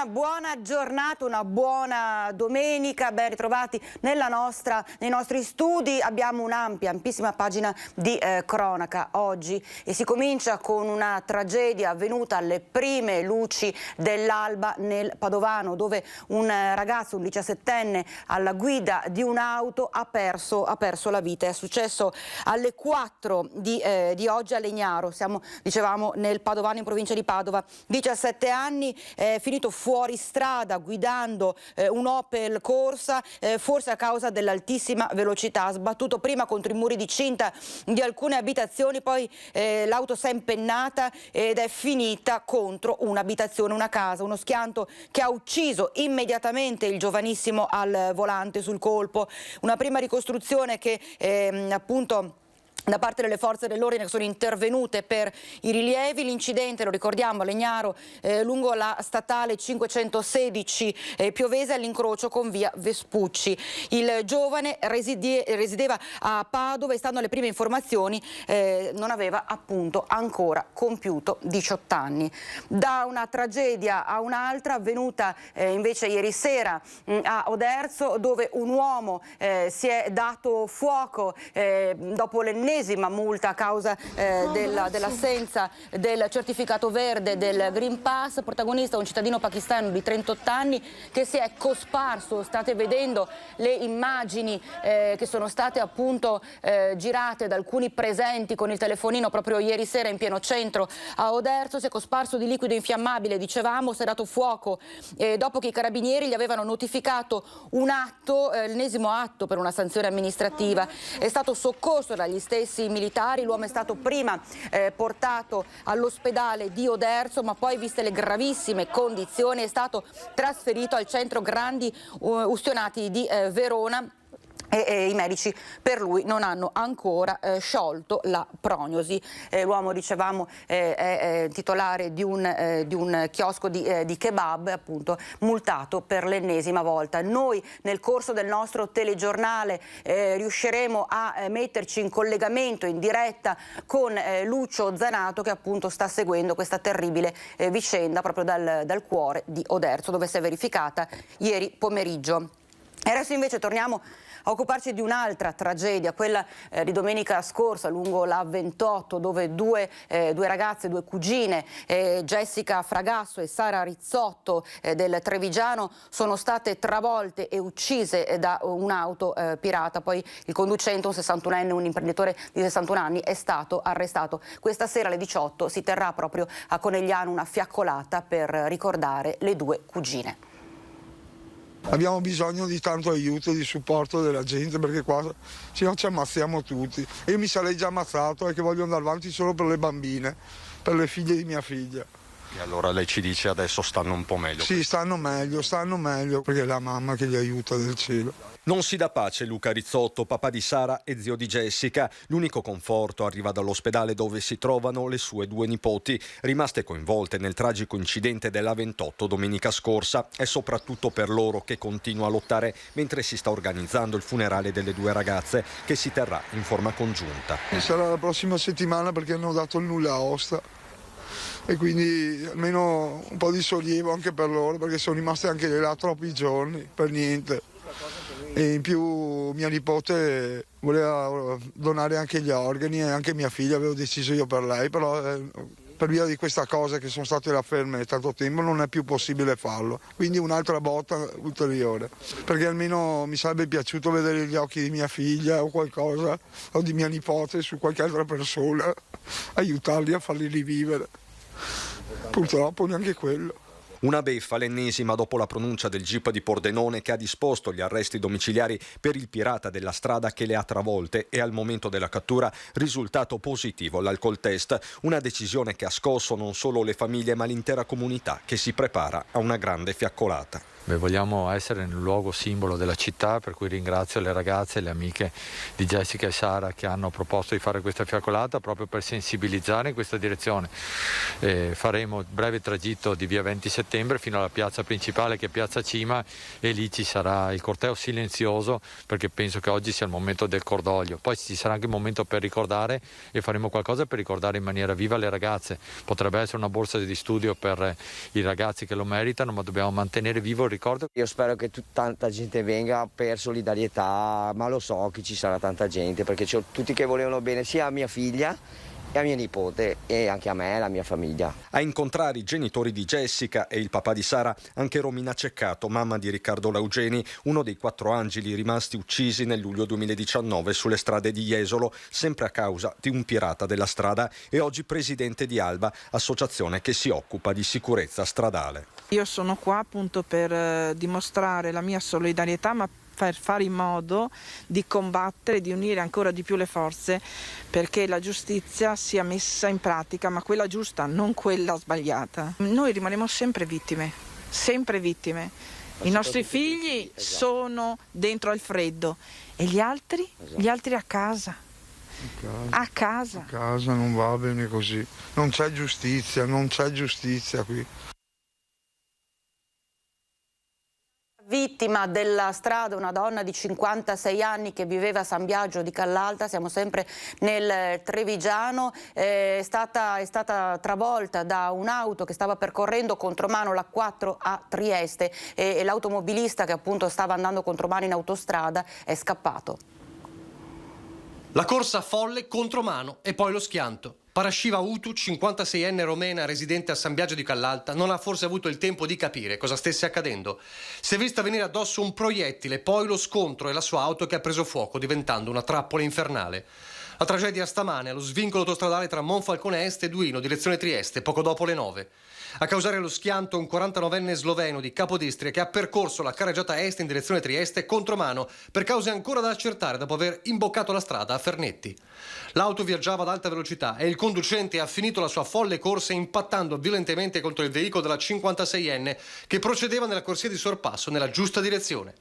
Una buona giornata, una buona domenica, ben ritrovati nei nostri studi. Abbiamo ampissima pagina di cronaca oggi e si comincia con una tragedia avvenuta alle prime luci dell'alba nel Padovano, dove un ragazzo, un 17enne, alla guida di un'auto ha perso la vita. È successo alle 4 di oggi a Legnaro, siamo, dicevamo, nel Padovano in provincia di Padova. 17 anni, finito fuori strada guidando un Opel Corsa, forse a causa dell'altissima velocità. Ha sbattuto prima contro i muri di cinta di alcune abitazioni, poi l'auto si è impennata ed è finita contro un'abitazione, una casa, uno schianto che ha ucciso immediatamente il giovanissimo al volante sul colpo. Una prima ricostruzione che appunto da parte delle forze dell'ordine che sono intervenute per i rilievi. L'incidente, lo ricordiamo, a Legnaro, lungo la statale 516 Piovese, all'incrocio con via Vespucci. Il giovane resideva a Padova e, stando alle prime informazioni, non aveva appunto ancora compiuto 18 anni. Da una tragedia a un'altra, avvenuta invece ieri sera a Oderzo, dove un uomo si è dato fuoco dopo l'ennesima multa a causa dell'assenza del certificato verde del Green Pass. Protagonista un cittadino pakistano di 38 anni che si è cosparso. State vedendo le immagini che sono state appunto girate da alcuni presenti con il telefonino proprio ieri sera in pieno centro a Oderzo. Si è cosparso di liquido infiammabile, dicevamo, si è dato fuoco dopo che i carabinieri gli avevano notificato un atto, l'ennesimo atto per una sanzione amministrativa. È stato soccorso dagli stessi militari. L'uomo è stato prima portato all'ospedale di Oderzo, ma poi, viste le gravissime condizioni, è stato trasferito al centro Grandi Ustionati di Verona. E i medici per lui non hanno ancora sciolto la prognosi. L'uomo, dicevamo, è titolare di un chiosco di kebab, appunto multato per l'ennesima volta. Noi nel corso del nostro telegiornale riusciremo a metterci in collegamento, in diretta, con Lucio Zanato, che appunto sta seguendo questa terribile vicenda proprio dal cuore di Oderzo, dove si è verificata ieri pomeriggio. E adesso invece torniamo a occuparci di un'altra tragedia, quella di domenica scorsa lungo la 28, dove due ragazze, due cugine, Jessica Fragasso e Sara Rizzotto del Trevigiano, sono state travolte e uccise da un'auto pirata. Poi il conducente, un 61enne, un imprenditore di 61 anni, è stato arrestato. Questa sera alle 18 si terrà proprio a Conegliano una fiaccolata per ricordare le due cugine. Abbiamo bisogno di tanto aiuto e di supporto della gente, perché qua se no ci ammazziamo tutti. Io mi sarei già ammazzato e che voglio andare avanti solo per le bambine, per le figlie di mia figlia. E allora lei ci dice adesso stanno un po' meglio? Sì, stanno meglio, perché è la mamma che li aiuta del cielo. Non si dà pace Luca Rizzotto, papà di Sara e zio di Jessica. L'unico conforto arriva dall'ospedale dove si trovano le sue due nipoti, rimaste coinvolte nel tragico incidente della 28 domenica scorsa. È soprattutto per loro che continua a lottare mentre si sta organizzando il funerale delle due ragazze, che si terrà in forma congiunta. Sarà la prossima settimana, perché hanno dato il nulla osta. E quindi almeno un po' di sollievo anche per loro, perché sono rimaste anche là troppi giorni per niente. E in più mia nipote voleva donare anche gli organi, e anche mia figlia, avevo deciso io per lei, però per via di questa cosa, che sono state ferme tanto tempo, non è più possibile farlo. Quindi un'altra botta ulteriore, perché almeno mi sarebbe piaciuto vedere gli occhi di mia figlia o qualcosa, o di mia nipote su qualche altra persona, aiutarli a farli rivivere. Purtroppo neanche quello. Una beffa, l'ennesima, dopo la pronuncia del GIP di Pordenone, che ha disposto gli arresti domiciliari per il pirata della strada che le ha travolte, e al momento della cattura risultato positivo l'alcol test. Una decisione che ha scosso non solo le famiglie ma l'intera comunità, che si prepara a una grande fiaccolata. vogliamo essere nel luogo simbolo della città, per cui ringrazio le ragazze e le amiche di Jessica e Sara che hanno proposto di fare questa fiaccolata proprio per sensibilizzare in questa direzione. Faremo il breve tragitto di via 20 settembre fino alla piazza principale, che è piazza Cima, e lì ci sarà il corteo silenzioso, perché penso che oggi sia il momento del cordoglio. Poi ci sarà anche un momento per ricordare, e faremo qualcosa per ricordare in maniera viva le ragazze. Potrebbe essere una borsa di studio per i ragazzi che lo meritano, ma dobbiamo mantenere vivo il ricordo. Io spero che tanta gente venga per solidarietà, ma lo so che ci sarà tanta gente, perché c'ho tutti che volevano bene sia a mia figlia e a mia nipote e anche a me e alla mia famiglia. A incontrare i genitori di Jessica e il papà di Sara anche Romina Ceccato, mamma di Riccardo Laugeni, uno dei 4 angeli rimasti uccisi nel luglio 2019 sulle strade di Jesolo, sempre a causa di un pirata della strada, e oggi presidente di Alba, associazione che si occupa di sicurezza stradale. Io sono qua appunto per dimostrare la mia solidarietà, ma per fare in modo di combattere, di unire ancora di più le forze perché la giustizia sia messa in pratica, ma quella giusta, non quella sbagliata. Noi rimaniamo sempre vittime, sempre vittime. I nostri figli sono dentro al freddo e gli altri? Gli altri a casa. A casa. A casa non va bene così. Non c'è giustizia qui. Vittima della strada, una donna di 56 anni che viveva a San Biagio di Callalta, siamo sempre nel Trevigiano, è stata travolta da un'auto che stava percorrendo contromano la 4 a Trieste e l'automobilista che appunto stava andando contromano in autostrada è scappato. La corsa folle contromano e poi lo schianto. Parashiva Utu, 56enne romena residente a San Biagio di Callalta, non ha forse avuto il tempo di capire cosa stesse accadendo. Si è vista venire addosso un proiettile, poi lo scontro e la sua auto che ha preso fuoco, diventando una trappola infernale. La tragedia stamane allo svincolo autostradale tra Monfalcone Est e Duino, direzione Trieste, poco dopo le 9. A causare lo schianto un 49enne sloveno di Capodistria che ha percorso la carreggiata est in direzione Trieste contromano per cause ancora da accertare dopo aver imboccato la strada a Fernetti. L'auto viaggiava ad alta velocità e il conducente ha finito la sua folle corsa impattando violentemente contro il veicolo della 56enne che procedeva nella corsia di sorpasso nella giusta direzione.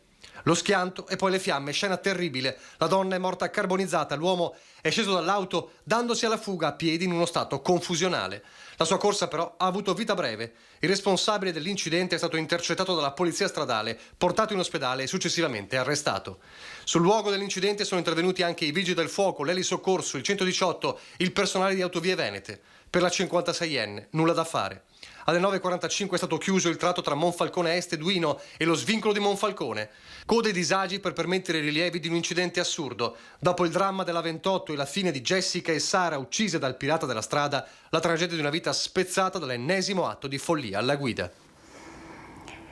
Lo schianto e poi le fiamme, scena terribile. La donna è morta carbonizzata, l'uomo è sceso dall'auto dandosi alla fuga a piedi in uno stato confusionale. La sua corsa però ha avuto vita breve. Il responsabile dell'incidente è stato intercettato dalla polizia stradale, portato in ospedale e successivamente arrestato. Sul luogo dell'incidente sono intervenuti anche i vigili del fuoco, l'elisoccorso, il 118, il personale di Autovie Venete. Per la 56enne nulla da fare. Alle 9.45 è stato chiuso il tratto tra Monfalcone Est e Duino e lo svincolo di Monfalcone. Code e disagi per permettere i rilievi di un incidente assurdo. Dopo il dramma della 28 e la fine di Jessica e Sara uccise dal pirata della strada, la tragedia di una vita spezzata dall'ennesimo atto di follia alla guida.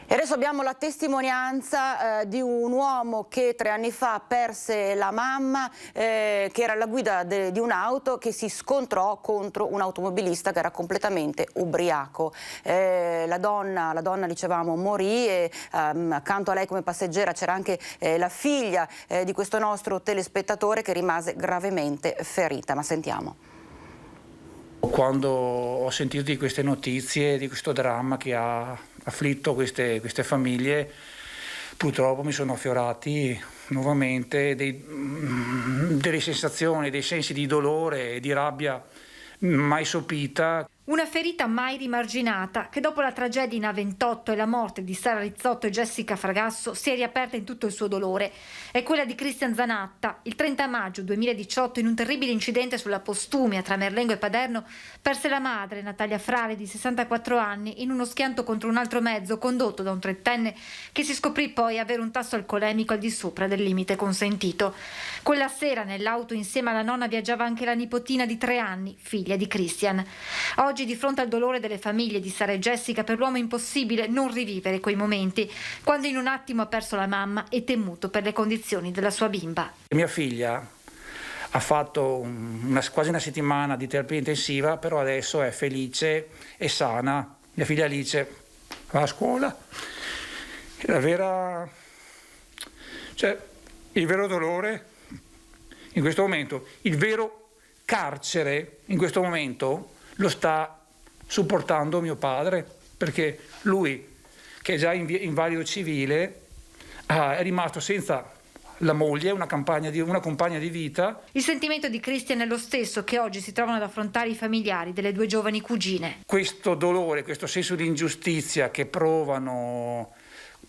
E adesso abbiamo la testimonianza di un uomo che 3 anni fa perse la mamma, che era alla guida di un'auto, che si scontrò contro un automobilista che era completamente ubriaco. La donna, dicevamo, morì e accanto a lei come passeggera c'era anche la figlia di questo nostro telespettatore che rimase gravemente ferita. Ma sentiamo. Quando ho sentito di queste notizie, di questo dramma che ha afflitto queste famiglie, purtroppo mi sono affiorati nuovamente delle sensazioni, dei sensi di dolore e di rabbia mai sopita. Una ferita mai rimarginata che dopo la tragedia in A28 e la morte di Sara Rizzotto e Jessica Fragasso si è riaperta in tutto il suo dolore. È quella di Cristian Zanatta. Il 30 maggio 2018, in un terribile incidente sulla Postumia tra Merlengo e Paderno, perse la madre, Natalia Frale, di 64 anni, in uno schianto contro un altro mezzo condotto da un 30enne che si scoprì poi avere un tasso alcolemico al di sopra del limite consentito. Quella sera nell'auto insieme alla nonna viaggiava anche la nipotina di 3 anni, figlia di Cristian. Oggi, di fronte al dolore delle famiglie di Sara e Jessica, per l'uomo è impossibile non rivivere quei momenti, quando in un attimo ha perso la mamma e temuto per le condizioni della sua bimba. Mia figlia ha fatto quasi una settimana di terapia intensiva, però adesso è felice e sana. Mia figlia Alice va a scuola. Il vero dolore in questo momento, il vero carcere in questo momento lo sta supportando mio padre, perché lui che è già invalido civile, è rimasto senza la moglie, una compagna di vita. Il sentimento di Christian è lo stesso che oggi si trovano ad affrontare i familiari delle due giovani cugine. Questo dolore, questo senso di ingiustizia che provano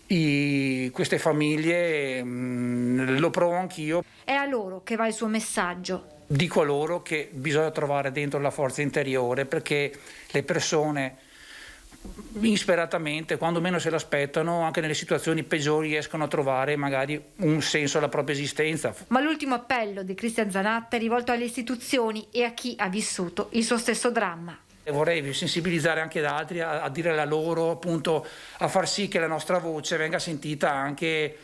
queste famiglie, lo provo anch'io. È a loro che va il suo messaggio. Dico a loro che bisogna trovare dentro la forza interiore, perché le persone insperatamente, quando meno se l'aspettano, anche nelle situazioni peggiori riescono a trovare magari un senso alla propria esistenza. Ma l'ultimo appello di Christian Zanatta è rivolto alle istituzioni e a chi ha vissuto il suo stesso dramma. Vorrei sensibilizzare anche gli altri a dire la loro, appunto, a far sì che la nostra voce venga sentita anche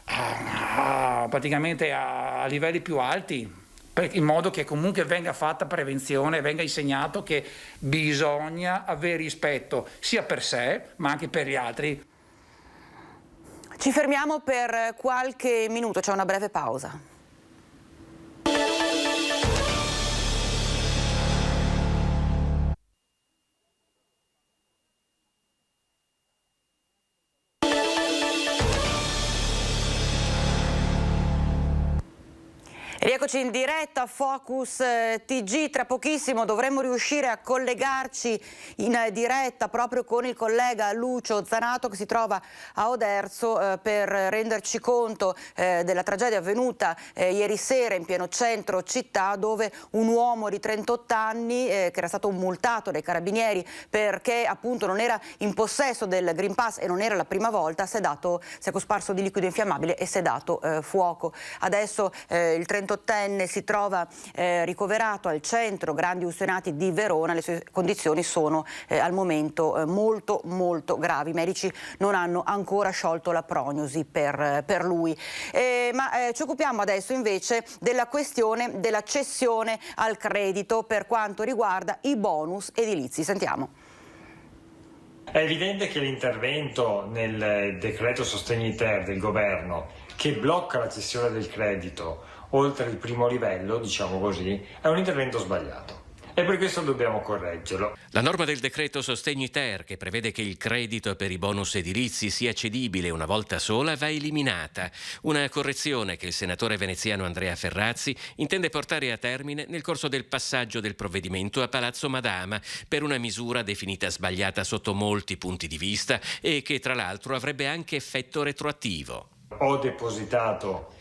praticamente a livelli più alti, in modo che comunque venga fatta prevenzione, venga insegnato che bisogna avere rispetto sia per sé ma anche per gli altri. Ci fermiamo per qualche minuto, c'è una breve pausa. Rieccoci in diretta, Focus TG, tra pochissimo dovremmo riuscire a collegarci in diretta proprio con il collega Lucio Zanato che si trova a Oderzo per renderci conto della tragedia avvenuta ieri sera in pieno centro città, dove un uomo di 38 anni che era stato multato dai carabinieri perché appunto non era in possesso del Green Pass e non era la prima volta, si è cosparso di liquido infiammabile e si è dato fuoco. Adesso il 38enne si trova ricoverato al centro Grandi Ustionati di Verona, le sue condizioni sono al momento molto gravi, i medici non hanno ancora sciolto la prognosi per lui. Ma ci occupiamo adesso invece della questione della cessione al credito per quanto riguarda i bonus edilizi. Sentiamo. È evidente che l'intervento nel decreto sostegni-ter del governo, che blocca la cessione del credito oltre il primo livello, diciamo così, è un intervento sbagliato. E per questo dobbiamo correggerlo. La norma del decreto sostegni-ter, che prevede che il credito per i bonus edilizi sia cedibile una volta sola, va eliminata. Una correzione che il senatore veneziano Andrea Ferrazzi intende portare a termine nel corso del passaggio del provvedimento a Palazzo Madama, per una misura definita sbagliata sotto molti punti di vista e che tra l'altro avrebbe anche effetto retroattivo. Ho depositato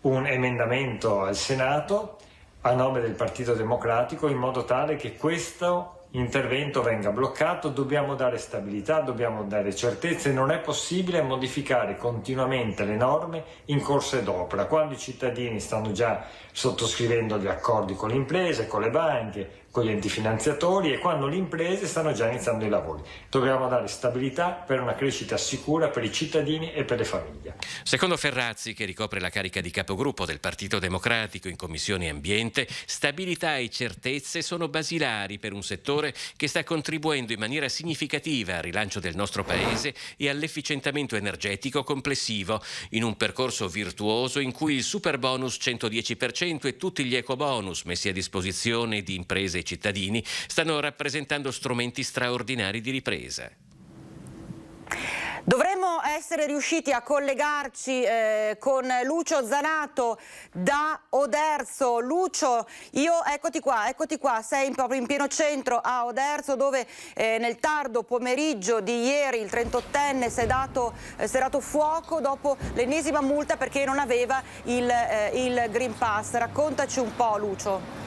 un emendamento al Senato a nome del Partito Democratico in modo tale che questo intervento venga bloccato. Dobbiamo dare stabilità, dobbiamo dare certezze, non è possibile modificare continuamente le norme in corso d'opera, quando i cittadini stanno già sottoscrivendo gli accordi con le imprese, con le banche, con gli enti finanziatori e quando le imprese stanno già iniziando i lavori. Dobbiamo dare stabilità per una crescita sicura per i cittadini e per le famiglie. Secondo Ferrazzi, che ricopre la carica di capogruppo del Partito Democratico in Commissione Ambiente, stabilità e certezze sono basilari per un settore che sta contribuendo in maniera significativa al rilancio del nostro Paese e all'efficientamento energetico complessivo, in un percorso virtuoso in cui il superbonus 110% e tutti gli ecobonus messi a disposizione di imprese e cittadini stanno rappresentando strumenti straordinari di ripresa. Dovremmo essere riusciti a collegarci con Lucio Zanato da Oderzo. Lucio, eccoti qua, sei proprio in pieno centro a Oderzo, dove nel tardo pomeriggio di ieri il 38enne si è dato fuoco dopo l'ennesima multa perché non aveva il Green Pass. Raccontaci un po', Lucio.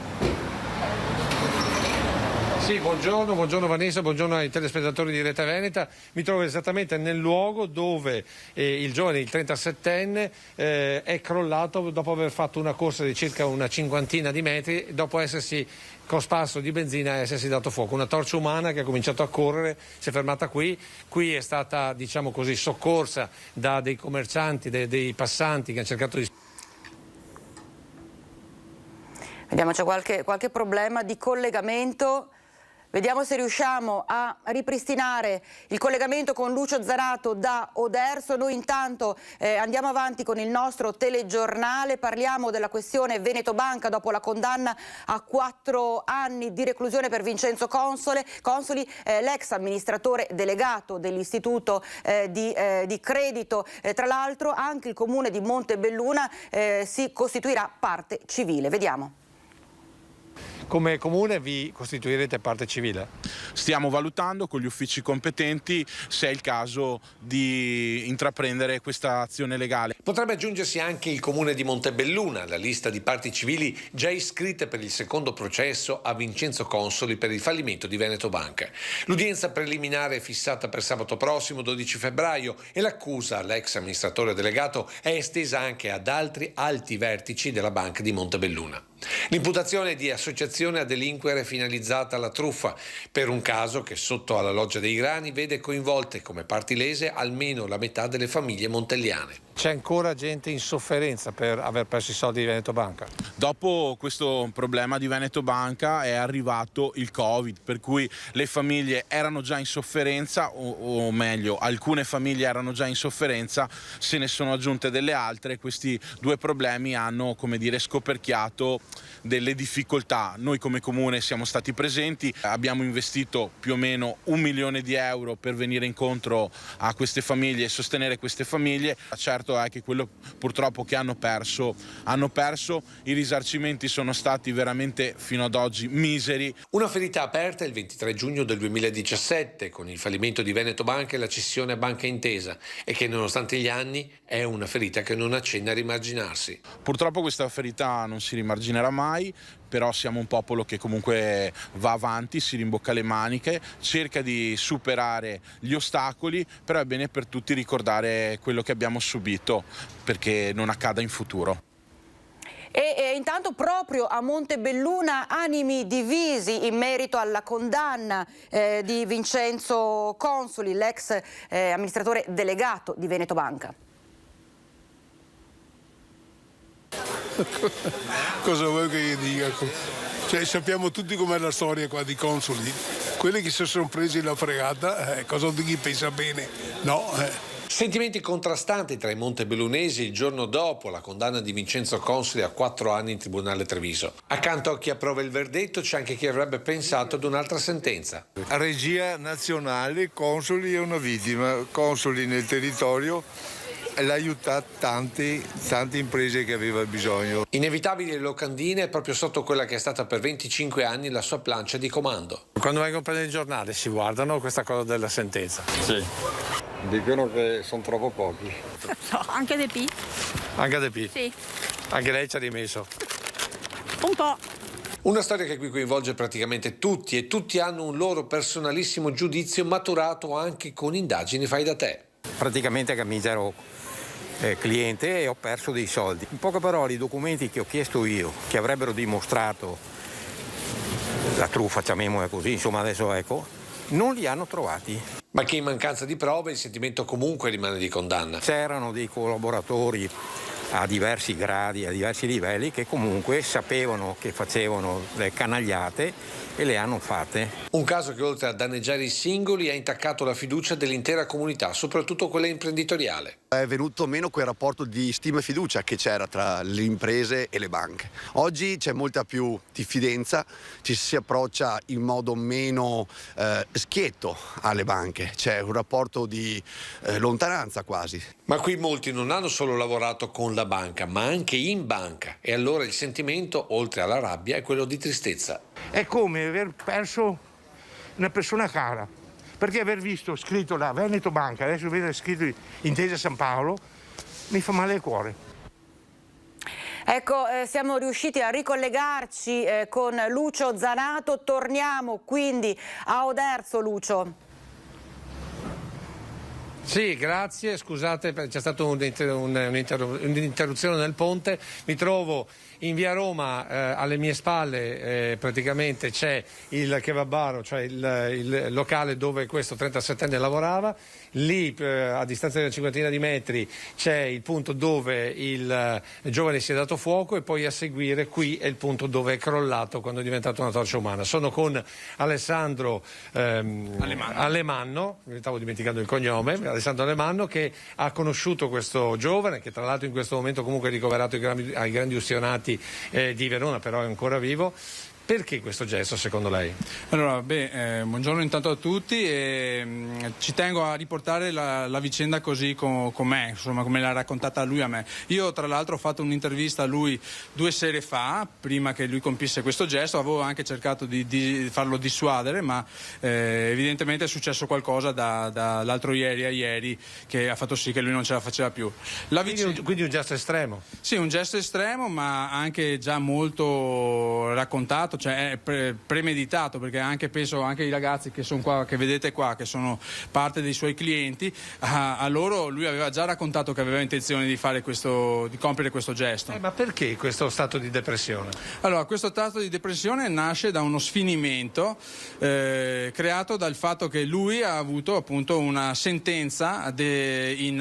Sì, buongiorno Vanessa, buongiorno ai telespettatori di Rete Veneta. Mi trovo esattamente nel luogo dove il giovane, il 37enne, è crollato dopo aver fatto una corsa di circa una cinquantina di metri, dopo essersi cosparso di benzina e essersi dato fuoco. Una torcia umana che ha cominciato a correre, si è fermata qui è stata, diciamo così, soccorsa da dei commercianti, dei passanti che hanno cercato di... Vediamo, c'è qualche problema di collegamento. Vediamo se riusciamo a ripristinare il collegamento con Lucio Zanato da Oderzo. Noi intanto andiamo avanti con il nostro telegiornale, parliamo della questione Veneto Banca dopo la condanna a 4 anni di reclusione per Vincenzo Consoli, l'ex amministratore delegato dell'istituto di credito. Tra l'altro anche il comune di Montebelluna si costituirà parte civile. Vediamo. Come comune vi costituirete parte civile? Stiamo valutando con gli uffici competenti se è il caso di intraprendere questa azione legale. Potrebbe aggiungersi anche il comune di Montebelluna alla lista di parti civili già iscritte per il secondo processo a Vincenzo Consoli per il fallimento di Veneto Banca. L'udienza preliminare è fissata per sabato prossimo 12 febbraio e l'accusa all'ex amministratore delegato è estesa anche ad altri alti vertici della banca di Montebelluna. L'imputazione di associazione a delinquere finalizzata alla truffa per un caso che sotto alla Loggia dei Grani vede coinvolte come parti lese almeno la metà delle famiglie montelliane. C'è ancora gente in sofferenza per aver perso i soldi di Veneto Banca? Dopo questo problema di Veneto Banca è arrivato il Covid, per cui le famiglie erano già in sofferenza, o meglio, alcune famiglie erano già in sofferenza, se ne sono aggiunte delle altre. Questi due problemi hanno, come dire, scoperchiato delle difficoltà. Noi come comune siamo stati presenti, abbiamo investito più o meno 1 milione di euro per venire incontro a queste famiglie e sostenere queste famiglie. Certo è che quello purtroppo che hanno perso, i risarcimenti sono stati veramente fino ad oggi miseri. Una ferita aperta il 23 giugno del 2017 con il fallimento di Veneto Banca e la cessione a Banca Intesa e che nonostante gli anni è una ferita che non accenna a rimarginarsi. Purtroppo questa ferita non si rimarginerà mai, però siamo un popolo che comunque va avanti, si rimbocca le maniche, cerca di superare gli ostacoli, però è bene per tutti ricordare quello che abbiamo subito perché non accada in futuro. E intanto proprio a Montebelluna animi divisi in merito alla condanna di Vincenzo Consoli, l'ex amministratore delegato di Veneto Banca. Cosa vuoi che io dica? Cioè, sappiamo tutti com'è la storia qua di Consoli. Quelli che si sono presi la fregata, cosa di chi pensa bene? No. Sentimenti contrastanti tra i montebellunesi il giorno dopo la condanna di Vincenzo Consoli a 4 anni in tribunale Treviso. Accanto a chi approva il verdetto c'è anche chi avrebbe pensato ad un'altra sentenza. A regia nazionale Consoli è una vittima. Consoli nel territorio l'ha aiutato tante imprese che aveva bisogno. Inevitabili le locandine proprio sotto quella che è stata per 25 anni la sua plancia di comando. Quando vengono a prendere il giornale si guardano questa cosa della sentenza? Sì, dicono che sono troppo pochi. No, anche De P. Anche De P? Sì. Anche lei ci ha rimesso? Un po'. Una storia che qui coinvolge praticamente tutti e tutti hanno un loro personalissimo giudizio maturato anche con indagini fai da te. Praticamente che mi ero cliente e ho perso dei soldi. In poche parole, i documenti che ho chiesto io, che avrebbero dimostrato la truffa, chiamiamola così, insomma adesso ecco, non li hanno trovati. Ma che in mancanza di prove il sentimento comunque rimane di condanna. C'erano dei collaboratori a diversi gradi, a diversi livelli, che comunque sapevano che facevano le canagliate e le hanno fatte. Un caso che oltre a danneggiare i singoli ha intaccato la fiducia dell'intera comunità, soprattutto quella imprenditoriale. È venuto meno quel rapporto di stima e fiducia che c'era tra le imprese e le banche. Oggi c'è molta più diffidenza, ci si approccia in modo meno schietto alle banche, c'è un rapporto di lontananza quasi. Ma qui molti non hanno solo lavorato con la banca, ma anche in banca, e allora il sentimento, oltre alla rabbia, è quello di tristezza. È come aver perso una persona cara, perché aver visto scritto la Veneto Banca, adesso vedo scritto Intesa San Paolo, mi fa male il cuore. Ecco, siamo riusciti a ricollegarci con Lucio Zanato, torniamo quindi a Oderzo, Lucio. Sì, grazie, scusate, c'è stata un'interruzione nel ponte. Mi trovo in via Roma, alle mie spalle praticamente c'è il kebabaro, cioè il locale dove questo 37enne lavorava. Lì a distanza di una cinquantina di metri c'è il punto dove il giovane si è dato fuoco, e poi a seguire qui è il punto dove è crollato quando è diventato una torcia umana. Sono con Alessandro Alemanno, mi stavo dimenticando il cognome, Alessandro Alemanno, che ha conosciuto questo giovane, che tra l'altro in questo momento comunque è ricoverato ai grandi ustionati di Verona, però è ancora vivo. Perché questo gesto secondo lei? Allora, buongiorno intanto a tutti, ci tengo a riportare la vicenda così com'è, insomma, come l'ha raccontata lui a me. Io tra l'altro ho fatto un'intervista a lui 2 sere fa, prima che lui compisse questo gesto, avevo anche cercato di farlo dissuadere, ma evidentemente è successo qualcosa dall'altro ieri a ieri che ha fatto sì che lui non ce la faceva più. Quindi un gesto estremo? Sì, un gesto estremo, ma anche già molto raccontato, cioè è premeditato, perché penso anche i ragazzi che sono qua, che vedete qua, che sono parte dei suoi clienti, a loro lui aveva già raccontato che aveva intenzione di compiere questo gesto. Ma perché questo stato di depressione? Allora, questo stato di depressione nasce da uno sfinimento creato dal fatto che lui ha avuto appunto una sentenza di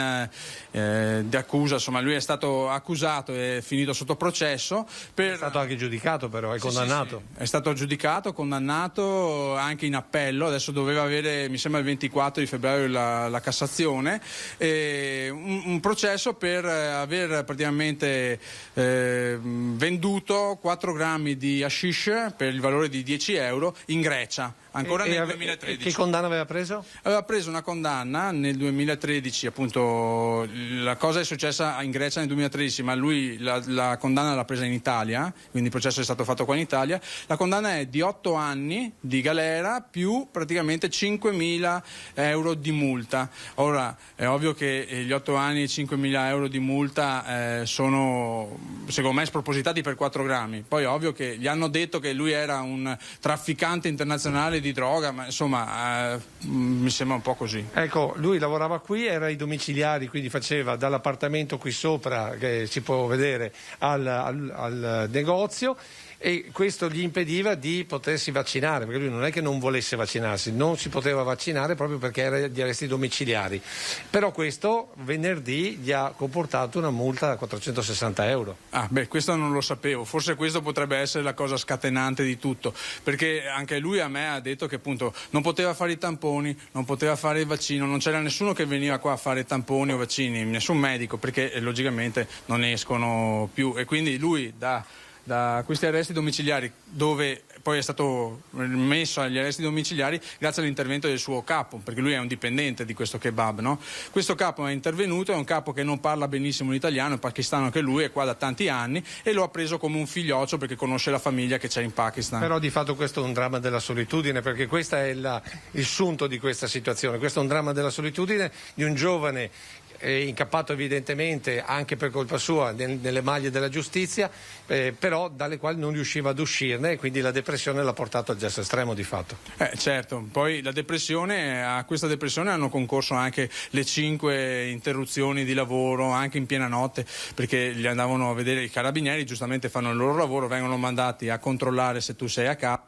accusa, insomma lui è stato accusato e finito sotto processo. È stato anche giudicato, però è condannato. Sì. È stato giudicato, condannato anche in appello, adesso doveva avere, mi sembra il 24 di febbraio la Cassazione, un processo per aver praticamente venduto 4 grammi di hashish per il valore di 10 euro in Grecia. Ancora nel 2013. Che condanna aveva preso? Aveva preso una condanna nel 2013, appunto la cosa è successa in Grecia nel 2013, ma lui la condanna l'ha presa in Italia, quindi il processo è stato fatto qua in Italia. La condanna è di 8 anni di galera più praticamente 5.000 euro di multa. Ora è ovvio che gli 8 anni e 5.000 euro di multa sono secondo me spropositati per 4 grammi. Poi è ovvio che gli hanno detto che lui era un trafficante internazionale di droga, ma insomma mi sembra un po' così. Ecco, lui lavorava qui, era ai domiciliari, quindi faceva dall'appartamento qui sopra, che si può vedere, al negozio, e questo gli impediva di potersi vaccinare, perché lui non è che non volesse vaccinarsi, non si poteva vaccinare proprio perché era di arresti domiciliari. Però questo venerdì gli ha comportato una multa da 460 euro. Questo non lo sapevo, forse questo potrebbe essere la cosa scatenante di tutto, perché anche lui a me ha detto che appunto non poteva fare i tamponi, non poteva fare il vaccino, non c'era nessuno che veniva qua a fare tamponi o vaccini, nessun medico, perché logicamente non escono più, e quindi lui da questi arresti domiciliari, dove poi è stato messo agli arresti domiciliari grazie all'intervento del suo capo, perché lui è un dipendente di questo kebab, no? Questo capo è intervenuto, è un capo che non parla benissimo l'italiano, è pakistano anche lui, è qua da tanti anni, e lo ha preso come un figlioccio perché conosce la famiglia che c'è in Pakistan. Però di fatto questo è un dramma della solitudine, perché questo è il sunto di questa situazione. Questo è un dramma della solitudine di un giovane incappato evidentemente anche per colpa sua nelle maglie della giustizia, però dalle quali non riusciva ad uscirne, e quindi la depressione l'ha portato al gesto estremo di fatto. Certo, poi a questa depressione hanno concorso anche le 5 interruzioni di lavoro anche in piena notte, perché li andavano a vedere i carabinieri, giustamente fanno il loro lavoro, vengono mandati a controllare se tu sei a capo,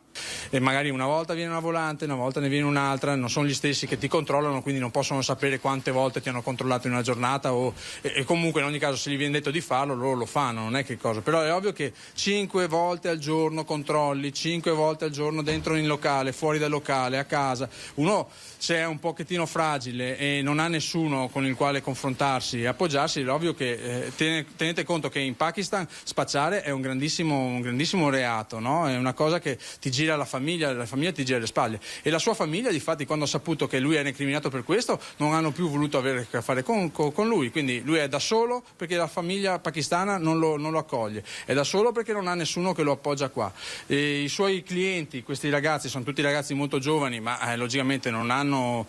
e magari una volta viene una volante, una volta ne viene un'altra, non sono gli stessi che ti controllano, quindi non possono sapere quante volte ti hanno controllato in una giornata, e comunque in ogni caso se gli viene detto di farlo loro lo fanno, non è che cosa. Però è ovvio che 5 volte al giorno controlli, 5 volte al giorno dentro in locale, fuori dal locale, a casa, uno se è un pochettino fragile e non ha nessuno con il quale confrontarsi e appoggiarsi, è ovvio che tenete conto che in Pakistan spacciare è un grandissimo reato, no? È una cosa che ti gira la famiglia ti gira le spalle, e la sua famiglia difatti quando ha saputo che lui era incriminato per questo non hanno più voluto avere a che fare con lui, quindi lui è da solo perché la famiglia pakistana non lo accoglie, è da solo perché non ha nessuno che lo appoggia qua, e i suoi clienti, questi ragazzi sono tutti ragazzi molto giovani, ma logicamente non hanno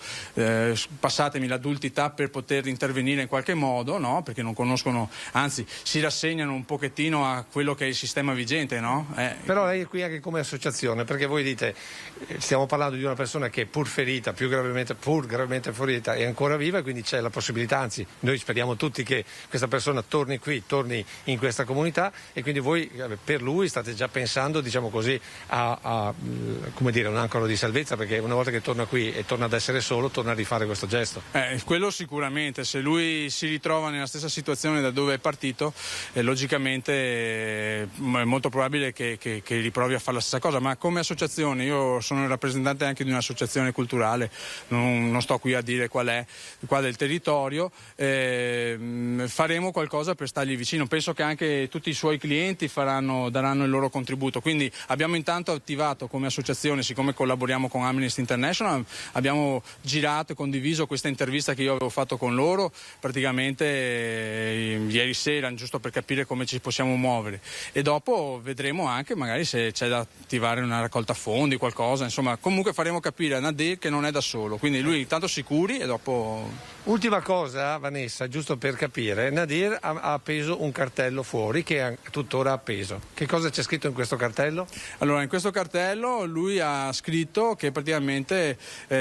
passatemi l'adultità per poter intervenire in qualche modo, no? Perché non conoscono, anzi si rassegnano un pochettino a quello che è il sistema vigente, no? Però lei è qui anche come associazione, perché voi dite, stiamo parlando di una persona che pur ferita, pur gravemente ferita, è ancora viva, e quindi c'è la possibilità, anzi noi speriamo tutti che questa persona torni qui, torni in questa comunità, e quindi voi per lui state già pensando, diciamo così, a come dire, un angolo di salvezza, perché una volta che torna qui e torna ad essere solo, torna a rifare questo gesto. Quello sicuramente, se lui si ritrova nella stessa situazione da dove è partito, logicamente è molto probabile che riprovi a fare la stessa cosa, ma come associazione, io sono il rappresentante anche di un'associazione culturale, non sto qui a dire qual è, qua del territorio, faremo qualcosa per stargli vicino. Penso che anche tutti i suoi clienti daranno il loro contributo, quindi abbiamo intanto attivato come associazione, siccome collaboriamo con Amnesty International, abbiamo girato e condiviso questa intervista che io avevo fatto con loro praticamente ieri sera, giusto per capire come ci possiamo muovere, e dopo vedremo anche magari se c'è da attivare una raccolta fondi, qualcosa, insomma comunque faremo capire a Nadir che non è da solo, quindi lui intanto si curi e dopo... Ultima cosa, Vanessa, giusto per capire, Nadir ha appeso un cartello fuori che è tuttora appeso. Che cosa c'è scritto in questo cartello? Allora, in questo cartello lui ha scritto che praticamente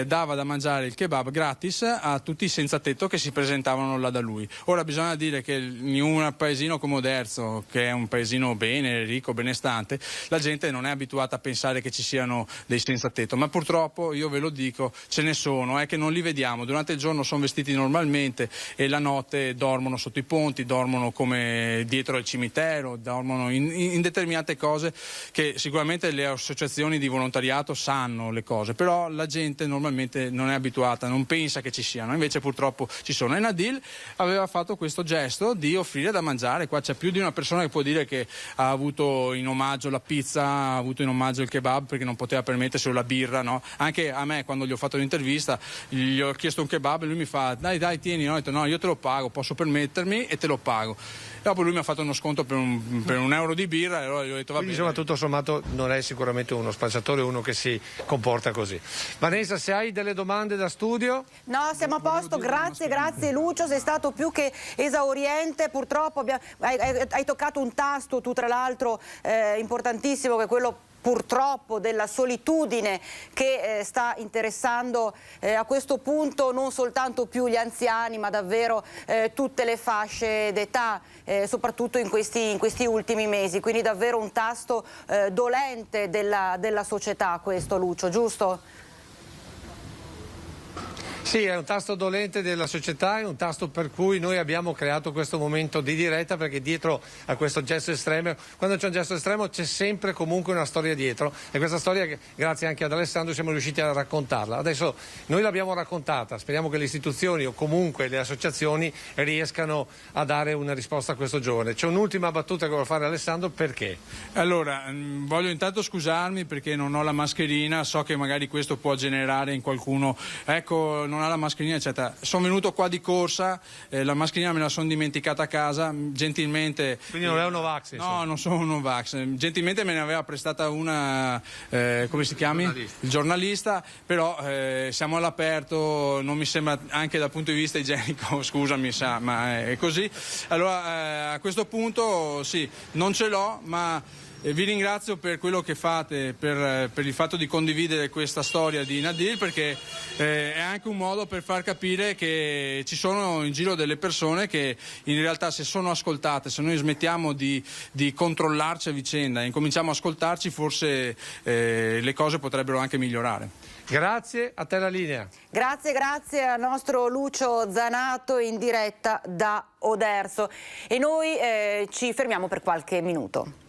dava da mangiare il kebab gratis a tutti i senza tetto che si presentavano là da lui. Ora bisogna dire che in un paesino come Oderzo, che è un paesino bene, ricco, benestante, la gente non è abituata a pensare che ci siano dei senza tetto, ma purtroppo, io ve lo dico, ce ne sono, è che non li vediamo. Durante il giorno sono vestiti normalmente e la notte dormono sotto i ponti, dormono come dietro al cimitero, dormono in determinate cose che sicuramente le associazioni di volontariato sanno le cose, però la gente normalmente non è abituata, non pensa che ci siano, invece purtroppo ci sono. E Nadir aveva fatto questo gesto di offrire da mangiare. Qua c'è più di una persona che può dire che ha avuto in omaggio la pizza, ha avuto in omaggio il kebab perché non poteva permettersi la birra, no? Anche a me, quando gli ho fatto l'intervista, gli ho chiesto un kebab e lui mi fa dai tieni, no? Ho detto no, io te lo pago, posso permettermi e te lo pago. E dopo lui mi ha fatto uno sconto per un euro di birra e allora gli ho detto va bene. Insomma, tutto sommato non è sicuramente uno spacciatore, uno che si comporta così. Vanessa, se hai delle domande da studio? No, siamo a posto, grazie Lucio, sei stato più che esauriente, purtroppo hai toccato un tasto, tu tra l'altro importantissimo, che è quello purtroppo della solitudine che sta interessando a questo punto non soltanto più gli anziani, ma davvero tutte le fasce d'età, soprattutto in questi ultimi mesi, quindi davvero un tasto dolente della società questo, Lucio, giusto? Sì, è un tasto dolente della società, è un tasto per cui noi abbiamo creato questo momento di diretta, perché dietro a questo gesto estremo, quando c'è un gesto estremo c'è sempre comunque una storia dietro, e questa storia, grazie anche ad Alessandro, siamo riusciti a raccontarla. Adesso noi l'abbiamo raccontata, speriamo che le istituzioni o comunque le associazioni riescano a dare una risposta a questo giovane. C'è un'ultima battuta che vuole fare Alessandro, perché? Allora, voglio intanto scusarmi perché non ho la mascherina, so che magari questo può generare in qualcuno, ecco, non ha la mascherina eccetera. Sono venuto qua di corsa, la mascherina me la sono dimenticata a casa, gentilmente. Quindi non è un Novax? No, non sono un Novax, gentilmente me ne aveva prestata una, come si chiami? Il giornalista, però siamo all'aperto, non mi sembra, anche dal punto di vista igienico, scusami, ma è così. Allora a questo punto sì, non ce l'ho, ma vi ringrazio per quello che fate, per il fatto di condividere questa storia di Nadir, perché è anche un modo per far capire che ci sono in giro delle persone che in realtà, se sono ascoltate, se noi smettiamo di controllarci a vicenda e incominciamo a ascoltarci, forse le cose potrebbero anche migliorare. Grazie, a te la linea. Grazie al nostro Lucio Zanato in diretta da Oderzo, e noi ci fermiamo per qualche minuto.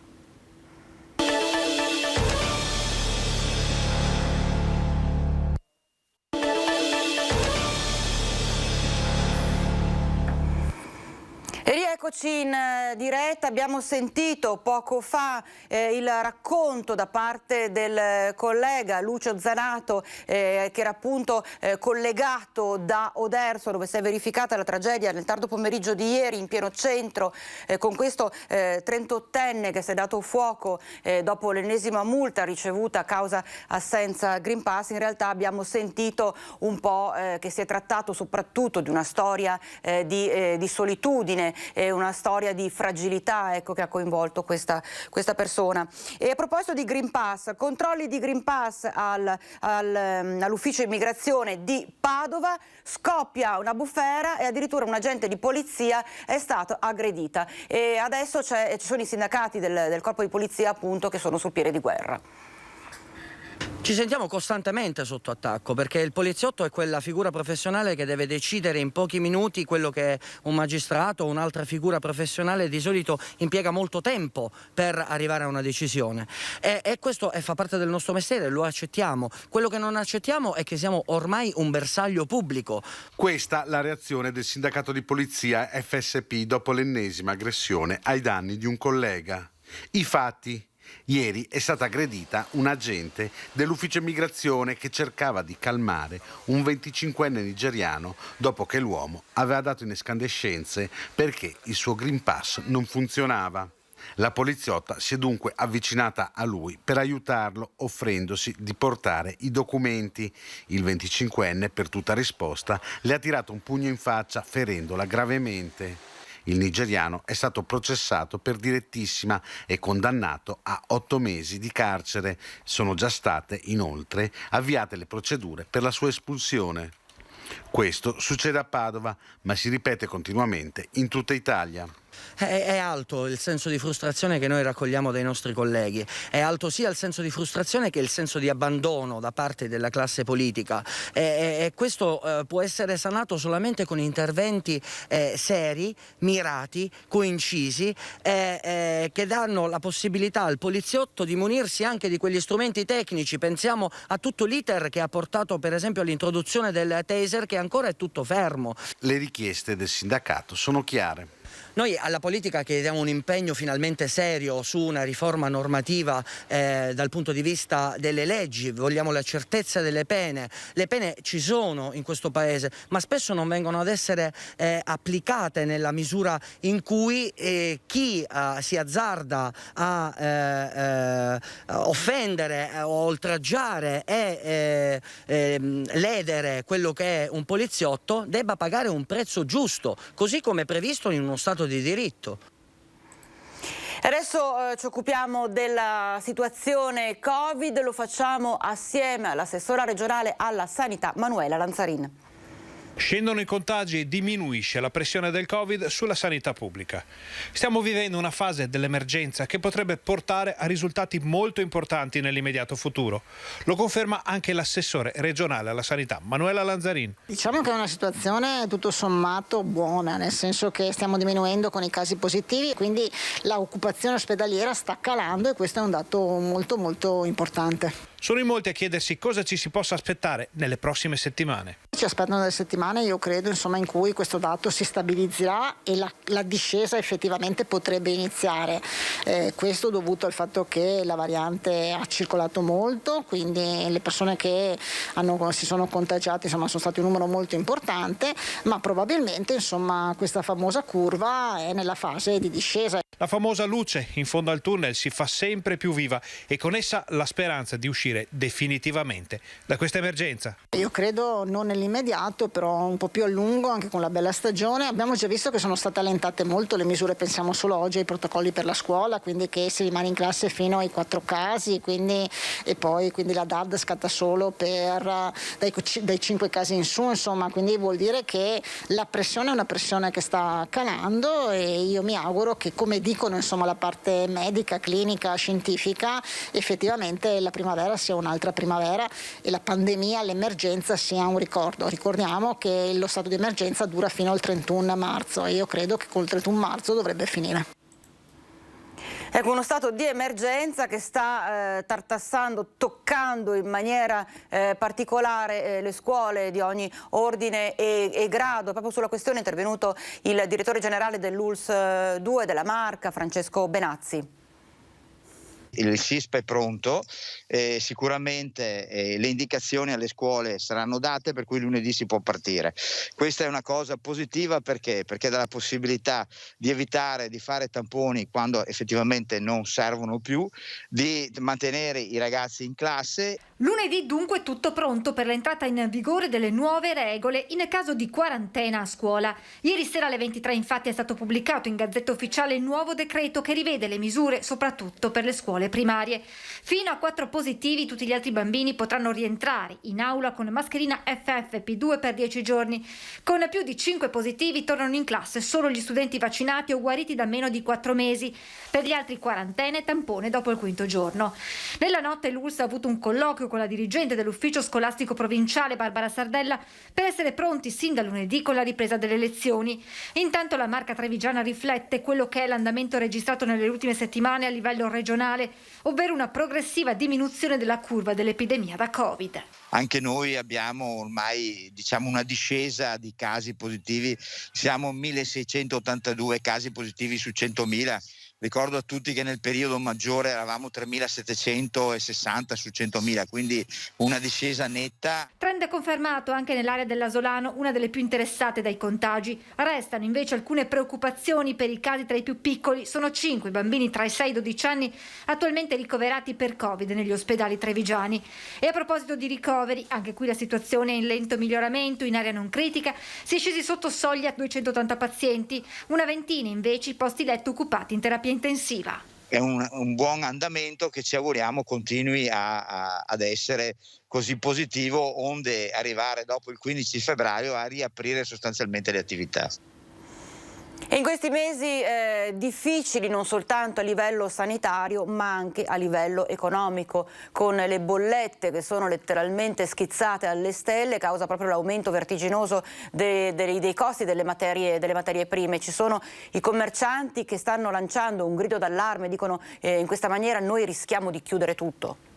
E rieccoci in diretta. Abbiamo sentito poco fa il racconto da parte del collega Lucio Zanato, che era appunto collegato da Oderzo, dove si è verificata la tragedia nel tardo pomeriggio di ieri in pieno centro, con questo 38enne che si è dato fuoco dopo l'ennesima multa ricevuta a causa assenza Green Pass. In realtà abbiamo sentito un po' che si è trattato soprattutto di una storia di solitudine, una una storia di fragilità, ecco, che ha coinvolto questa persona. E a proposito di Green Pass, controlli di Green Pass all'ufficio immigrazione di Padova, scoppia una bufera e addirittura un agente di polizia è stato aggredita. E adesso ci sono i sindacati del corpo di polizia, appunto, che sono sul piede di guerra. Ci sentiamo costantemente sotto attacco, perché il poliziotto è quella figura professionale che deve decidere in pochi minuti quello che un magistrato o un'altra figura professionale di solito impiega molto tempo per arrivare a una decisione. E questo fa parte del nostro mestiere, lo accettiamo. Quello che non accettiamo è che siamo ormai un bersaglio pubblico. Questa la reazione del sindacato di polizia FSP dopo l'ennesima aggressione ai danni di un collega. I fatti. Ieri è stata aggredita un agente dell'ufficio immigrazione che cercava di calmare un 25enne nigeriano dopo che l'uomo aveva dato in escandescenze perché il suo Green Pass non funzionava. La poliziotta si è dunque avvicinata a lui per aiutarlo, offrendosi di portare i documenti. Il 25enne, per tutta risposta, le ha tirato un pugno in faccia, ferendola gravemente. Il nigeriano è stato processato per direttissima e condannato a 8 mesi di carcere. Sono già state, inoltre, avviate le procedure per la sua espulsione. Questo succede a Padova, ma si ripete continuamente in tutta Italia. È alto il senso di frustrazione che noi raccogliamo dai nostri colleghi, è alto sia il senso di frustrazione che il senso di abbandono da parte della classe politica e questo può essere sanato solamente con interventi seri, mirati, coincisi che danno la possibilità al poliziotto di munirsi anche di quegli strumenti tecnici. Pensiamo a tutto l'iter che ha portato per esempio all'introduzione del taser, che ancora è tutto fermo. Le richieste del sindacato sono chiare. Noi alla politica chiediamo un impegno finalmente serio su una riforma normativa dal punto di vista delle leggi, vogliamo la certezza delle pene. Le pene ci sono in questo paese, ma spesso non vengono ad essere applicate nella misura in cui chi si azzarda a offendere, oltraggiare e ledere quello che è un poliziotto debba pagare un prezzo giusto, così come previsto in uno Stato di diritto. Adesso ci occupiamo della situazione Covid, lo facciamo assieme all'assessora regionale alla sanità Manuela Lanzarin. Scendono i contagi e diminuisce la pressione del Covid sulla sanità pubblica. Stiamo vivendo una fase dell'emergenza che potrebbe portare a risultati molto importanti nell'immediato futuro. Lo conferma anche l'assessore regionale alla sanità, Manuela Lanzarin. Diciamo che è una situazione tutto sommato buona, nel senso che stiamo diminuendo con i casi positivi, quindi l'occupazione ospedaliera sta calando e questo è un dato molto molto importante. Sono in molti a chiedersi cosa ci si possa aspettare nelle prossime settimane. Ci aspettano delle settimane, io credo, insomma, in cui questo dato si stabilizzerà e la discesa effettivamente potrebbe iniziare. Questo dovuto al fatto che la variante ha circolato molto, quindi le persone che si sono contagiate, insomma, sono stati un numero molto importante, ma probabilmente, insomma, questa famosa curva è nella fase di discesa. La famosa luce in fondo al tunnel si fa sempre più viva e con essa la speranza di uscire definitivamente da questa emergenza. Io credo non nell'immediato, però un po' più a lungo, anche con la bella stagione. Abbiamo già visto che sono state allentate molto le misure, pensiamo solo oggi ai protocolli per la scuola, quindi che si rimane in classe fino ai 4 casi, quindi la DAD scatta solo dai 5 casi in su, insomma, quindi vuol dire che la pressione è una pressione che sta calando e io mi auguro che, come dicono, insomma, la parte medica, clinica, scientifica, effettivamente la primavera sia un'altra primavera e la pandemia, l'emergenza sia un ricordo. Ricordiamo che lo stato di emergenza dura fino al 31 marzo e io credo che col 31 marzo dovrebbe finire. Ecco, uno stato di emergenza che sta tartassando, toccando in maniera particolare le scuole di ogni ordine e grado. Proprio sulla questione è intervenuto il direttore generale dell'ULSS 2 della Marca, Francesco Benazzi. Il SISP è pronto, sicuramente le indicazioni alle scuole saranno date, per cui lunedì si può partire. Questa è una cosa positiva perché dà la possibilità di evitare di fare tamponi quando effettivamente non servono più, di mantenere i ragazzi in classe. Lunedì dunque tutto pronto per l'entrata in vigore delle nuove regole in caso di quarantena a scuola. Ieri sera alle 23 infatti è stato pubblicato in Gazzetta Ufficiale il nuovo decreto che rivede le misure soprattutto per le scuole primarie. Fino a 4 positivi tutti gli altri bambini potranno rientrare in aula con mascherina FFP2 per 10 giorni. Con più di 5 positivi tornano in classe solo gli studenti vaccinati o guariti da meno di 4 mesi. Per gli altri quarantena e tampone dopo il 5° giorno. Nella notte l'ULSS ha avuto un colloquio con la dirigente dell'ufficio scolastico provinciale Barbara Sardella per essere pronti sin da lunedì con la ripresa delle lezioni. Intanto la Marca Trevigiana riflette quello che è l'andamento registrato nelle ultime settimane a livello regionale, ovvero una progressiva diminuzione della curva dell'epidemia da Covid. Anche noi abbiamo ormai una discesa di casi positivi, siamo 1682 casi positivi su 100.000. Ricordo a tutti che nel periodo maggiore eravamo 3.760 su 100.000, quindi una discesa netta. Trend confermato anche nell'area dell'Asolano, una delle più interessate dai contagi. Restano invece alcune preoccupazioni per i casi tra i più piccoli. Sono 5 bambini tra i 6 e i 12 anni attualmente ricoverati per Covid negli ospedali trevigiani. E a proposito di ricoveri, anche qui la situazione è in lento miglioramento, in area non critica. Si è scesi sotto soglia 280 pazienti, una ventina invece i posti letto occupati in terapia intensiva. È un buon andamento che ci auguriamo continui ad essere così positivo, onde arrivare dopo il 15 febbraio a riaprire sostanzialmente le attività. E in questi mesi difficili non soltanto a livello sanitario ma anche a livello economico, con le bollette che sono letteralmente schizzate alle stelle causa proprio l'aumento vertiginoso dei costi delle materie prime. Ci sono i commercianti che stanno lanciando un grido d'allarme, dicono in questa maniera noi rischiamo di chiudere tutto.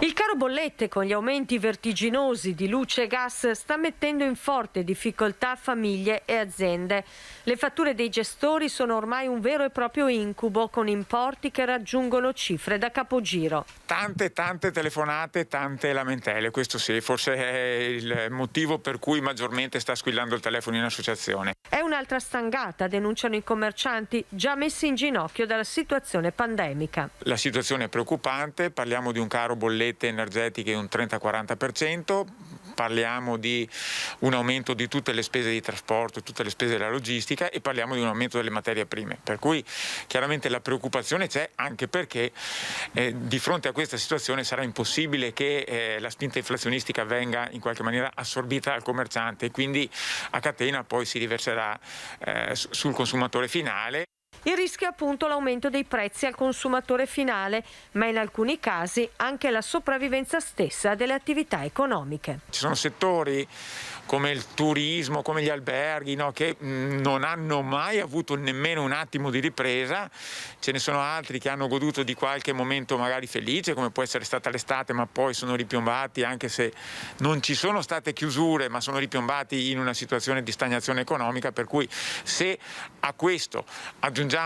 Il caro bollette con gli aumenti vertiginosi di luce e gas sta mettendo in forte difficoltà famiglie e aziende. Le fatture dei gestori sono ormai un vero e proprio incubo, con importi che raggiungono cifre da capogiro. Tante telefonate, tante lamentele, questo sì, forse è il motivo per cui maggiormente sta squillando il telefono in associazione. È un'altra stangata, denunciano i commercianti, già messi in ginocchio dalla situazione pandemica. La situazione è preoccupante, parliamo di un caro bollette energetiche un 30-40%, parliamo di un aumento di tutte le spese di trasporto, tutte le spese della logistica e parliamo di un aumento delle materie prime. Per cui chiaramente la preoccupazione c'è, anche perché di fronte a questa situazione sarà impossibile che la spinta inflazionistica venga in qualche maniera assorbita dal commerciante e quindi a catena poi si riverserà sul consumatore finale. Il rischio è appunto l'aumento dei prezzi al consumatore finale, ma in alcuni casi anche la sopravvivenza stessa delle attività economiche. Ci sono settori come il turismo, come gli alberghi, no, che non hanno mai avuto nemmeno un attimo di ripresa, ce ne sono altri che hanno goduto di qualche momento magari felice, come può essere stata l'estate, ma poi sono ripiombati, anche se non ci sono state chiusure, ma sono ripiombati in una situazione di stagnazione economica, per cui se a questo aggiungiamo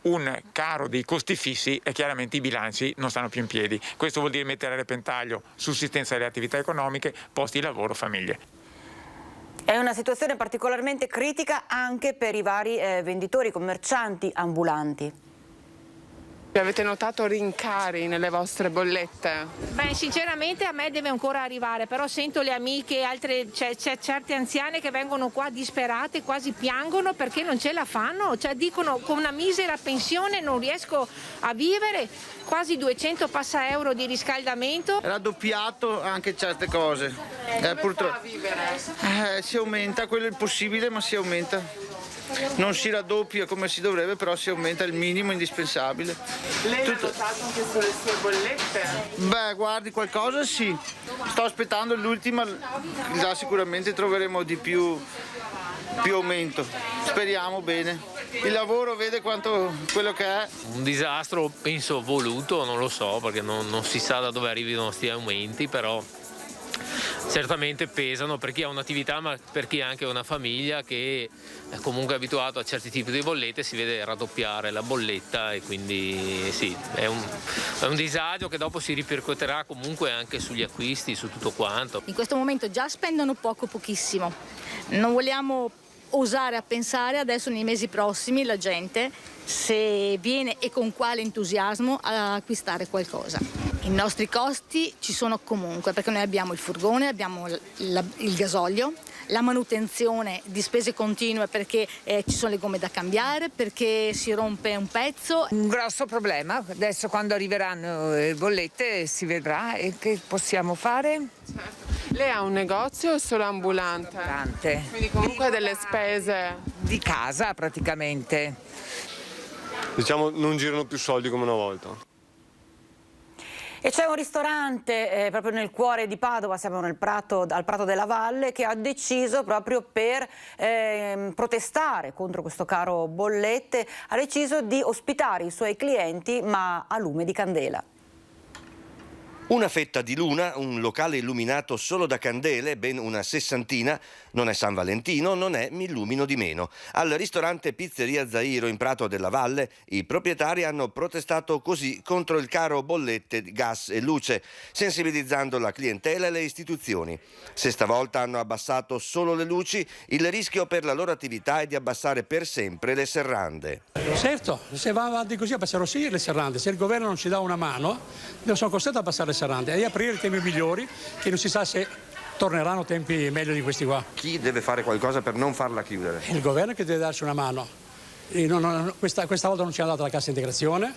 un caro dei costi fissi e chiaramente i bilanci non stanno più in piedi. Questo vuol dire mettere a repentaglio sussistenza delle attività economiche, posti di lavoro, famiglie. È una situazione particolarmente critica anche per i vari venditori, commercianti ambulanti. Avete notato rincari nelle vostre bollette? Beh, sinceramente a me deve ancora arrivare, però sento le amiche, c'è certe anziane che vengono qua disperate, quasi piangono perché non ce la fanno, cioè dicono con una misera pensione non riesco a vivere, quasi 200 passa euro di riscaldamento. È raddoppiato anche certe cose. Come fa a vivere? Si aumenta, quello è il possibile, ma si aumenta. Non si raddoppia come si dovrebbe, però si aumenta il minimo indispensabile. Lei l'ha notato anche sulle sue bollette? Beh, guardi, qualcosa sì. Sto aspettando l'ultima, già sicuramente troveremo di più aumento. Speriamo bene. Il lavoro vede quello che è. Un disastro penso voluto, non lo so, perché non si sa da dove arrivino questi aumenti, però certamente pesano per chi ha un'attività, ma per chi ha anche una famiglia che è comunque abituato a certi tipi di bollette, si vede raddoppiare la bolletta e quindi sì, è un disagio che dopo si ripercuoterà comunque anche sugli acquisti, su tutto quanto. In questo momento già spendono pochissimo, non vogliamo osare a pensare adesso nei mesi prossimi la gente se viene e con quale entusiasmo a acquistare qualcosa. I nostri costi ci sono comunque perché noi abbiamo il furgone, abbiamo il gasolio, la manutenzione di spese continue perché ci sono le gomme da cambiare, perché si rompe un pezzo. Un grosso problema, adesso quando arriveranno le bollette si vedrà e che possiamo fare? Lei ha un negozio o solo ambulante? Tante. Quindi comunque delle spese di casa praticamente. Diciamo non girano più soldi come una volta. E c'è un ristorante proprio nel cuore di Padova, siamo al Prato della Valle, che ha deciso proprio per protestare contro questo caro bollette, ha deciso di ospitare i suoi clienti ma a lume di candela. Una fetta di luna, un locale illuminato solo da candele, ben una 60, non è San Valentino, non è Mi illumino di meno. Al ristorante Pizzeria Zairo in Prato della Valle i proprietari hanno protestato così contro il caro bollette di gas e luce, sensibilizzando la clientela e le istituzioni. Se stavolta hanno abbassato solo le luci, il rischio per la loro attività è di abbassare per sempre le serrande. Certo, se va avanti così abbasserò sì le serrande, se il governo non ci dà una mano, io sono costretto a abbassare le serrande e aprire tempi migliori che non si sa se torneranno tempi meglio di questi qua. Chi deve fare qualcosa per non farla chiudere? Il governo che deve darci una mano. E questa volta non ci hanno dato la cassa integrazione,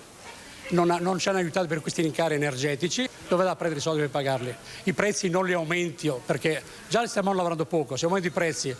non ci hanno aiutato per questi rincari energetici, dove va a prendere i soldi per pagarli? I prezzi non li aumenti perché già stiamo lavorando poco, se aumenti i prezzi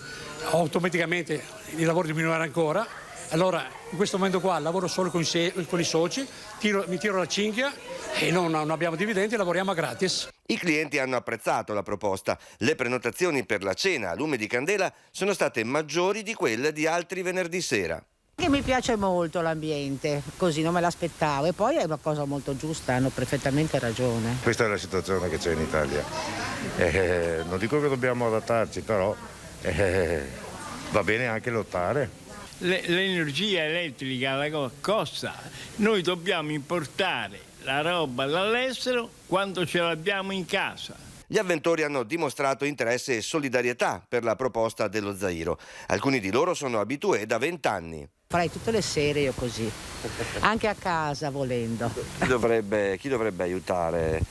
automaticamente il lavoro diminuirà ancora. Allora in questo momento qua lavoro solo con i soci, mi tiro la cinghia e non abbiamo dividendi, lavoriamo a gratis. I clienti hanno apprezzato la proposta. Le prenotazioni per la cena a lume di candela sono state maggiori di quelle di altri venerdì sera. Che mi piace molto l'ambiente, così non me l'aspettavo e poi è una cosa molto giusta, hanno perfettamente ragione. Questa è la situazione che c'è in Italia. Non dico che dobbiamo adattarci, però va bene anche lottare. L'energia elettrica costa, noi dobbiamo importare la roba dall'estero quando ce l'abbiamo in casa. Gli avventori hanno dimostrato interesse e solidarietà per la proposta dello Zairo. Alcuni di loro sono abitué da 20 anni. Farei tutte le sere io così, anche a casa volendo. Chi dovrebbe aiutare?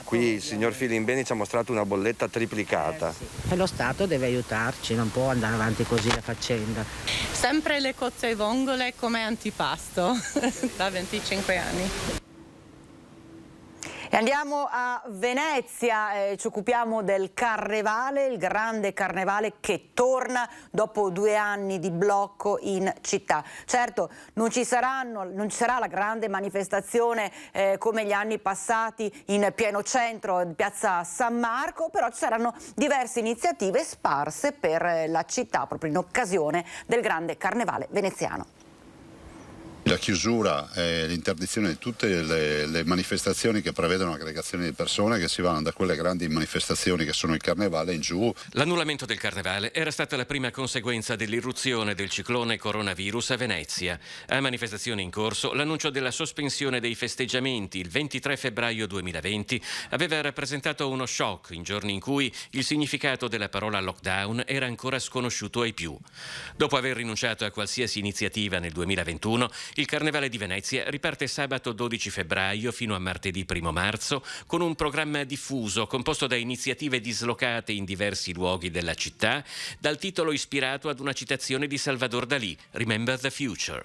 Qui il signor Filimbeni ci ha mostrato una bolletta triplicata. Sì. E lo Stato deve aiutarci, non può andare avanti così la faccenda. Sempre le cozze e vongole come antipasto da 25 anni. E andiamo a Venezia, ci occupiamo del carnevale, il grande carnevale che torna dopo 2 anni di blocco in città. Certo, non ci sarà la grande manifestazione come gli anni passati in pieno centro, in piazza San Marco, però ci saranno diverse iniziative sparse per la città proprio in occasione del grande carnevale veneziano. La chiusura e l'interdizione di tutte le manifestazioni che prevedono aggregazioni di persone che si vanno da quelle grandi manifestazioni che sono il carnevale in giù. L'annullamento del carnevale era stata la prima conseguenza dell'irruzione del ciclone coronavirus a Venezia. A manifestazioni in corso, l'annuncio della sospensione dei festeggiamenti il 23 febbraio 2020 aveva rappresentato uno shock in giorni in cui il significato della parola lockdown era ancora sconosciuto ai più. Dopo aver rinunciato a qualsiasi iniziativa nel 2021, il Carnevale di Venezia riparte sabato 12 febbraio fino a martedì 1 marzo con un programma diffuso composto da iniziative dislocate in diversi luoghi della città, dal titolo ispirato ad una citazione di Salvador Dalì, Remember the Future.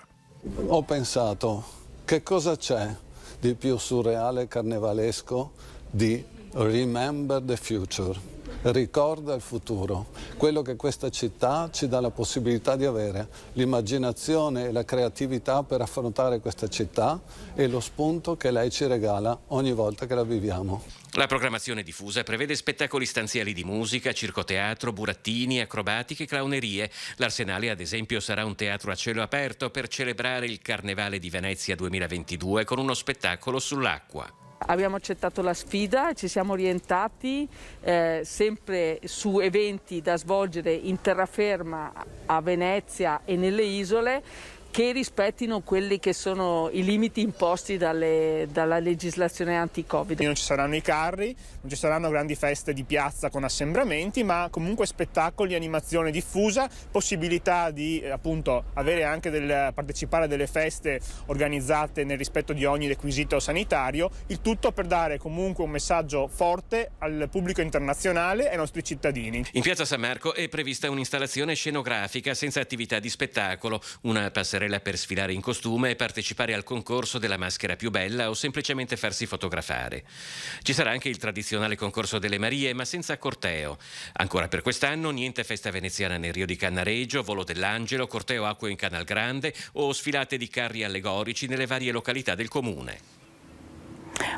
Ho pensato, che cosa c'è di più surreale e carnevalesco di Remember the Future? Ricorda il futuro, quello che questa città ci dà la possibilità di avere, l'immaginazione e la creatività per affrontare questa città e lo spunto che lei ci regala ogni volta che la viviamo. La programmazione diffusa prevede spettacoli stanziali di musica, circoteatro, burattini, acrobatiche e clownerie. L'Arsenale, ad esempio, sarà un teatro a cielo aperto per celebrare il Carnevale di Venezia 2022 con uno spettacolo sull'acqua. Abbiamo accettato la sfida e ci siamo orientati sempre su eventi da svolgere in terraferma a Venezia e nelle isole, che rispettino quelli che sono i limiti imposti dalla legislazione anti-Covid. Non ci saranno i carri, non ci saranno grandi feste di piazza con assembramenti, ma comunque spettacoli, animazione diffusa, possibilità di appunto avere anche partecipare a delle feste organizzate nel rispetto di ogni requisito sanitario, il tutto per dare comunque un messaggio forte al pubblico internazionale e ai nostri cittadini. In Piazza San Marco è prevista un'installazione scenografica senza attività di spettacolo, una passerella per sfilare in costume e partecipare al concorso della maschera più bella o semplicemente farsi fotografare. Ci sarà anche il tradizionale concorso delle Marie, ma senza corteo. Ancora per quest'anno niente festa veneziana nel Rio di Cannareggio, volo dell'Angelo, corteo acqueo in Canal Grande o sfilate di carri allegorici nelle varie località del comune.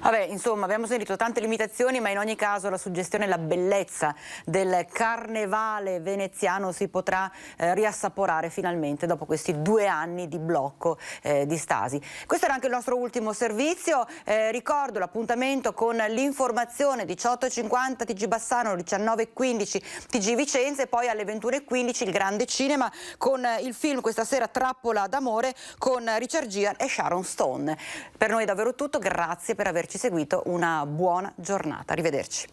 Vabbè, insomma, abbiamo sentito tante limitazioni, ma in ogni caso la suggestione e la bellezza del carnevale veneziano si potrà riassaporare finalmente dopo questi 2 anni di blocco di stasi. Questo era anche il nostro ultimo servizio. Ricordo l'appuntamento con l'informazione 18:50 TG Bassano, 19:15 TG Vicenza e poi alle 21:15 il grande cinema con il film questa sera Trappola d'amore con Richard Gere e Sharon Stone. Per noi è davvero tutto, grazie per averci seguito, una buona giornata, arrivederci.